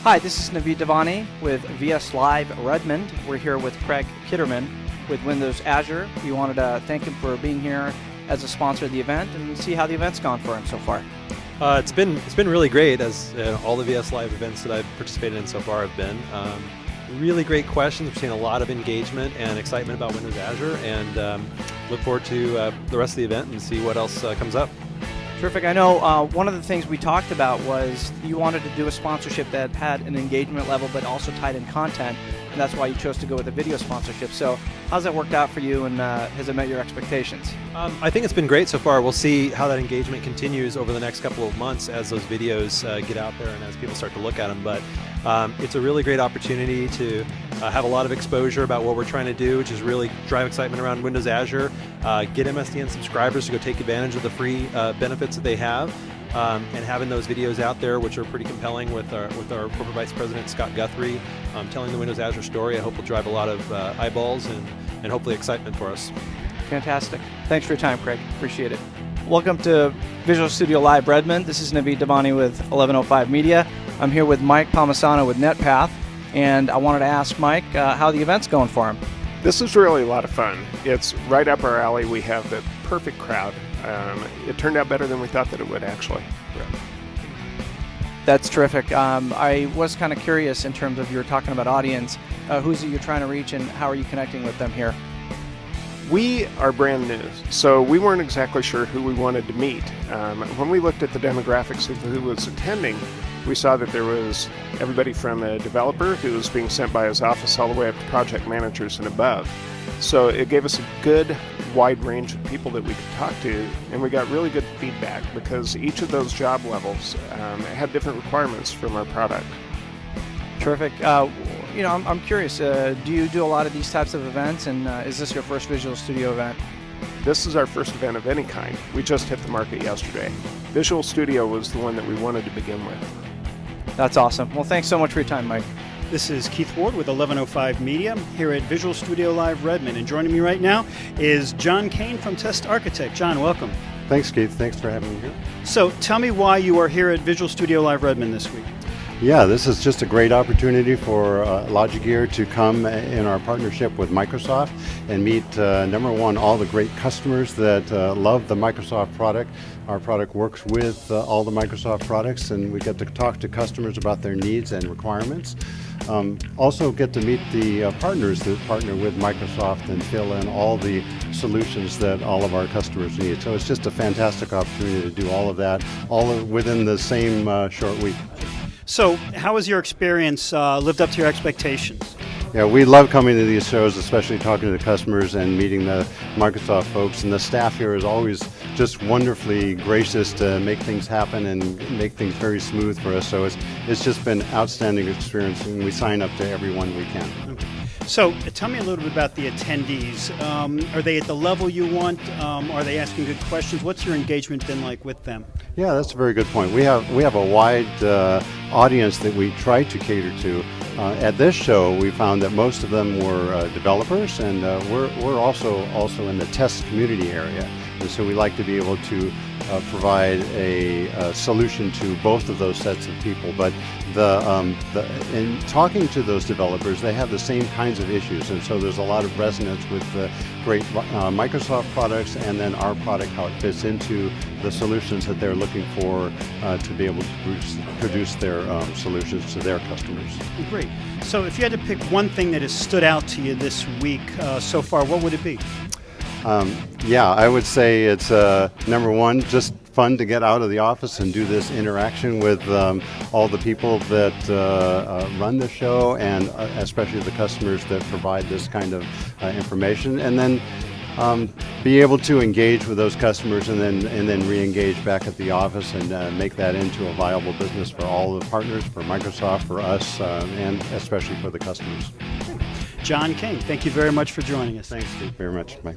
Hi, this is Naveed Devani with VS Live Redmond. We're here with Craig Kitterman with Windows Azure. We wanted to thank him for being here as a sponsor of the event and see how the event's gone for him so far. It's been really great, as all the VS Live events that I've participated in so far have been. Really great questions. We've seen a lot of engagement and excitement about Windows Azure, and look forward to the rest of the event and see what else comes up. Terrific. I know one of the things we talked about was you wanted to do a sponsorship that had an engagement level but also tied in content, and that's why you chose to go with a video sponsorship. So how's that worked out for you, and has it met your expectations? I think it's been great so far. We'll see how that engagement continues over the next couple of months as those videos get out there and as people start to look at them. But it's a really great opportunity to have a lot of exposure about what we're trying to do, which is really drive excitement around Windows Azure, get MSDN subscribers to go take advantage of the free benefits that they have, and having those videos out there, which are pretty compelling, with our corporate vice president Scott Guthrie telling the Windows Azure story. I hope will drive a lot of eyeballs and hopefully excitement for us. Fantastic. Thanks for your time, Craig. Appreciate it. Welcome to Visual Studio Live Redmond. This is Naveed Devani with 1105 Media. I'm here with Mike Palmisano with NetPath, and I wanted to ask Mike how the event's going for him. This is really a lot of fun. It's right up our alley. We have the perfect crowd. It turned out better than we thought that it would, actually. That's terrific. I was kind of curious in terms of you were talking about audience. Who's it you're trying to reach, and how are you connecting with them here? We are brand new, so we weren't exactly sure who we wanted to meet. When we looked at the demographics of who was attending, we saw that there was everybody from a developer who was being sent by his office all the way up to project managers and above. So it gave us a good wide range of people that we could talk to, and we got really good feedback because each of those job levels had different requirements from our product. Terrific. I'm curious, do you do a lot of these types of events, and is this your first Visual Studio event? This is our first event of any kind. We just hit the market yesterday. Visual Studio was the one that we wanted to begin with. That's awesome. Well, thanks so much for your time, Mike. This is Keith Ward with 1105 Media here at Visual Studio Live Redmond, and joining me right now is John Kane from Test Architect. John, welcome. Thanks, Keith. Thanks for having me here. So tell me why you are here at Visual Studio Live Redmond this week. Yeah, this is just a great opportunity for Logigear to come in our partnership with Microsoft and meet, number one, all the great customers that love the Microsoft product. Our product works with all the Microsoft products, and we get to talk to customers about their needs and requirements. Also get to meet the partners that partner with Microsoft and fill in all the solutions that all of our customers need. So it's just a fantastic opportunity to do all of that, all within the same short week. So how has your experience lived up to your expectations? Yeah, we love coming to these shows, especially talking to the customers and meeting the Microsoft folks. And the staff here is always just wonderfully gracious to make things happen and make things very smooth for us. So it's just been an outstanding experience, and we sign up to everyone we can. Okay. So tell me a little bit about the attendees. Are they at the level you want? Are they asking good questions? What's your engagement been like with them? Yeah, that's a very good point. We have a wide audience that we try to cater to. At this show, we found that most of them were developers, and we're also in the test community area. And so we like to be able to provide a solution to both of those sets of people. But in talking to those developers, they have the same kinds of issues, and so there's a lot of resonance with the great Microsoft products, and then our product, how it fits into the solutions that they're looking for to be able to produce their solutions to their customers. Great. So if you had to pick one thing that has stood out to you this week so far, what would it be? Yeah, I would say it's number one, just fun to get out of the office and do this interaction with all the people that run the show, and especially the customers that provide this kind of information, and then be able to engage with those customers and then re-engage back at the office and make that into a viable business for all the partners, for Microsoft, for us, and especially for the customers. John Kane, thank you very much for joining us. Thanks, Steve, very much, Mike.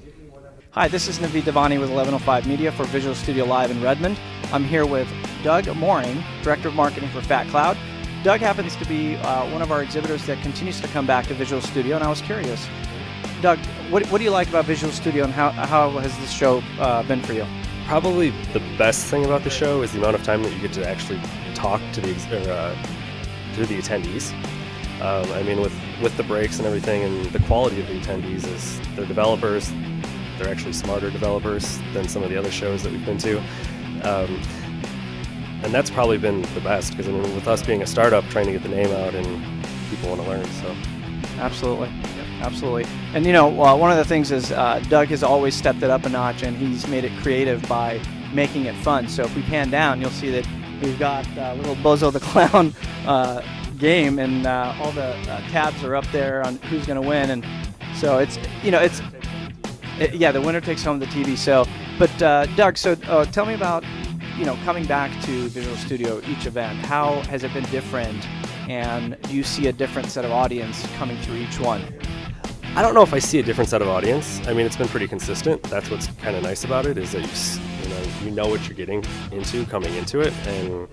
Hi, this is Naveed Devani with 1105 Media for Visual Studio Live in Redmond. I'm here with Doug Moorman, Director of Marketing for Fat Cloud. Doug happens to be one of our exhibitors that continues to come back to Visual Studio, and I was curious, Doug, what do you like about Visual Studio, and how has this show been for you? Probably the best thing about the show is the amount of time that you get to actually talk to through the attendees. I mean, with the breaks and everything, and the quality of the attendees is they're developers. They're actually smarter developers than some of the other shows that we've been to. And that's probably been the best, because I mean, with us being a startup, trying to get the name out and people want to learn. So, absolutely, absolutely. And you know, one of the things is Doug has always stepped it up a notch, and he's made it creative by making it fun. So if we pan down, you'll see that we've got little Bozo the Clown game, and all the tabs are up there on who's going to win, and so it's the winner takes home the TV. So, but Doug, so tell me about coming back to Visual Studio each event. How has it been different, and do you see a different set of audience coming through each one? I don't know if I see a different set of audience. I mean, it's been pretty consistent. That's what's kind of nice about it, is that you know what you're getting into coming into it, and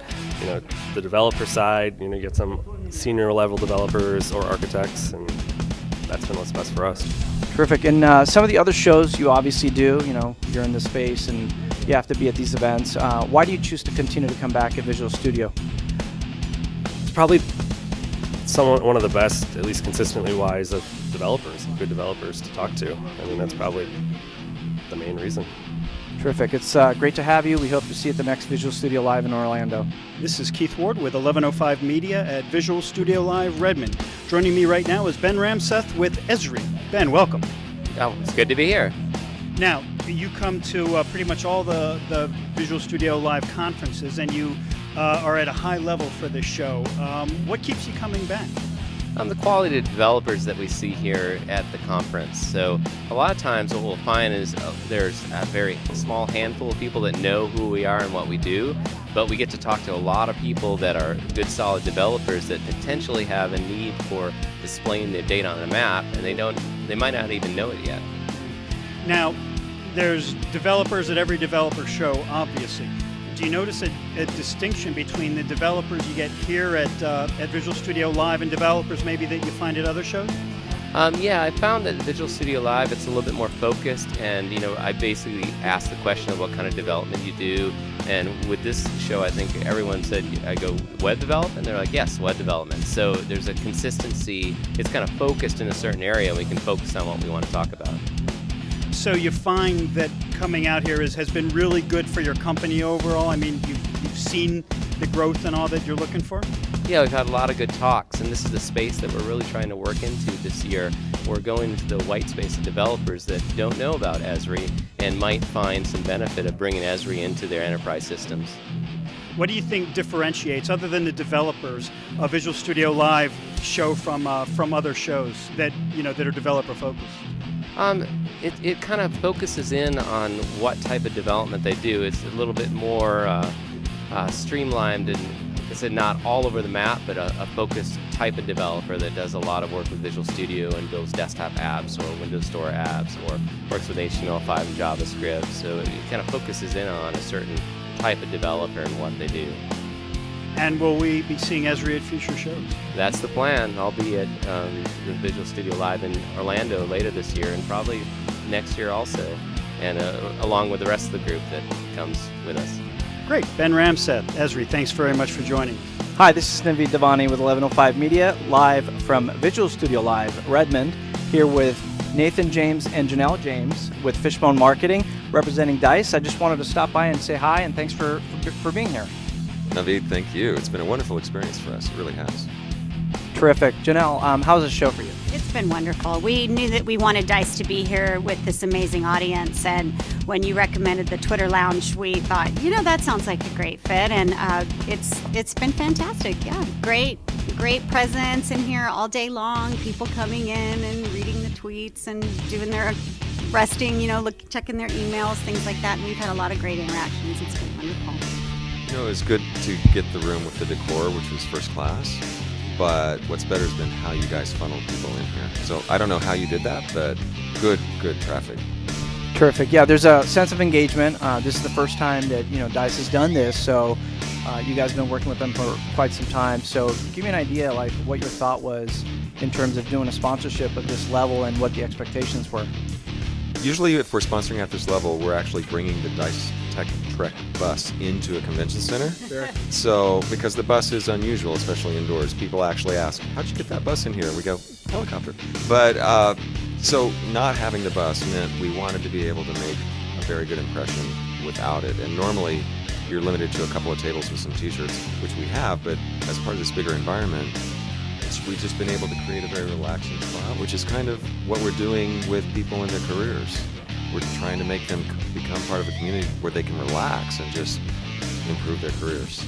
the developer side, you get some senior level developers or architects, and that's been what's best for us. Terrific. And some of the other shows you obviously do, you're in the space and you have to be at these events. Why do you choose to continue to come back at Visual Studio? It's probably one of the best, at least consistently wise, of developers, good developers to talk to. I mean, that's probably the main reason. Terrific. It's great to have you. We hope to see you at the next Visual Studio Live in Orlando. This is Keith Ward with 1105 Media at Visual Studio Live Redmond. Joining me right now is Ben Ramseth with ESRI. Ben, welcome. Oh, it's good to be here. Now, you come to pretty much all the Visual Studio Live conferences, and you are at a high level for this show. What keeps you coming back? The quality of developers that we see here at the conference. So a lot of times what we'll find is there's a very small handful of people that know who we are and what we do, but we get to talk to a lot of people that are good, solid developers that potentially have a need for displaying their data on a map, and they might not even know it yet. Now, there's developers at every developer show, obviously. Do you notice a distinction between the developers you get here at Visual Studio Live and developers maybe that you find at other shows? Yeah, I found that Visual Studio Live, it's a little bit more focused, and I basically ask the question of what kind of development you do. And with this show, I think everyone said, I go, web development? They're like, yes, web development. So there's a consistency. It's kind of focused in a certain area, and we can focus on what we want to talk about. So you find that coming out here has been really good for your company overall? I mean, you've seen the growth and all that you're looking for? Yeah, we've had a lot of good talks, and this is the space that we're really trying to work into this year. We're going into the white space of developers that don't know about ESRI and might find some benefit of bringing ESRI into their enterprise systems. What do you think differentiates, other than the developers, a Visual Studio Live show from other shows that are developer focused? It kind of focuses in on what type of development they do. It's a little bit more streamlined, and like I said, not all over the map, but a focused type of developer that does a lot of work with Visual Studio and builds desktop apps or Windows Store apps or works with HTML5 and JavaScript. So it kind of focuses in on a certain type of developer and what they do. And will we be seeing ESRI at future shows? That's the plan. I'll be at the Visual Studio Live in Orlando later this year, and probably next year also, and along with the rest of the group that comes with us. Great. Ben Ramseth, ESRI, thanks very much for joining. Hi, this is Naveed Devani with 1105 Media, live from Visual Studio Live, Redmond, here with Nathan James and Janelle James with Fishbone Marketing, representing DICE. I just wanted to stop by and say hi, and thanks for being here. Naveed, thank you. It's been a wonderful experience for us. It really has. Terrific. Janelle, how's the show for you? It's been wonderful. We knew that we wanted DICE to be here with this amazing audience, and when you recommended the Twitter Lounge, we thought, that sounds like a great fit, and it's been fantastic. Yeah, great presence in here all day long. People coming in and reading the tweets and doing their resting, checking their emails, things like that. And we've had a lot of great interactions. It's been wonderful. It was good to get the room with the decor, which was first class. But what's better has been how you guys funneled people in here. So I don't know how you did that, but good traffic. Terrific. Yeah, there's a sense of engagement. This is the first time that DICE has done this, so you guys have been working with them for quite some time. So give me an idea, like what your thought was in terms of doing a sponsorship of this level and what the expectations were. Usually, if we're sponsoring at this level, we're actually bringing the DICE Tech Trek bus into a convention center. So, because the bus is unusual, especially indoors, people actually ask, how'd you get that bus in here? And we go, helicopter. But, so not having the bus meant we wanted to be able to make a very good impression without it. And normally, you're limited to a couple of tables with some t-shirts, which we have, but as part of this bigger environment, we've just been able to create a very relaxing spot, which is kind of what we're doing with people in their careers. We're trying to make them become part of a community where they can relax and just improve their careers.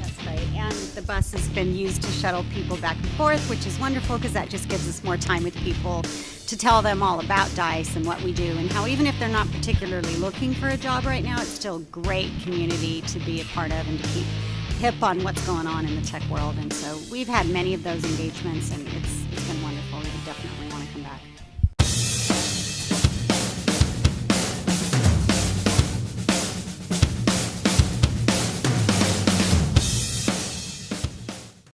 That's right. And the bus has been used to shuttle people back and forth, which is wonderful because that just gives us more time with people to tell them all about DICE and what we do and how even if they're not particularly looking for a job right now, it's still a great community to be a part of and to keep hip on what's going on in the tech world. And so we've had many of those engagements, and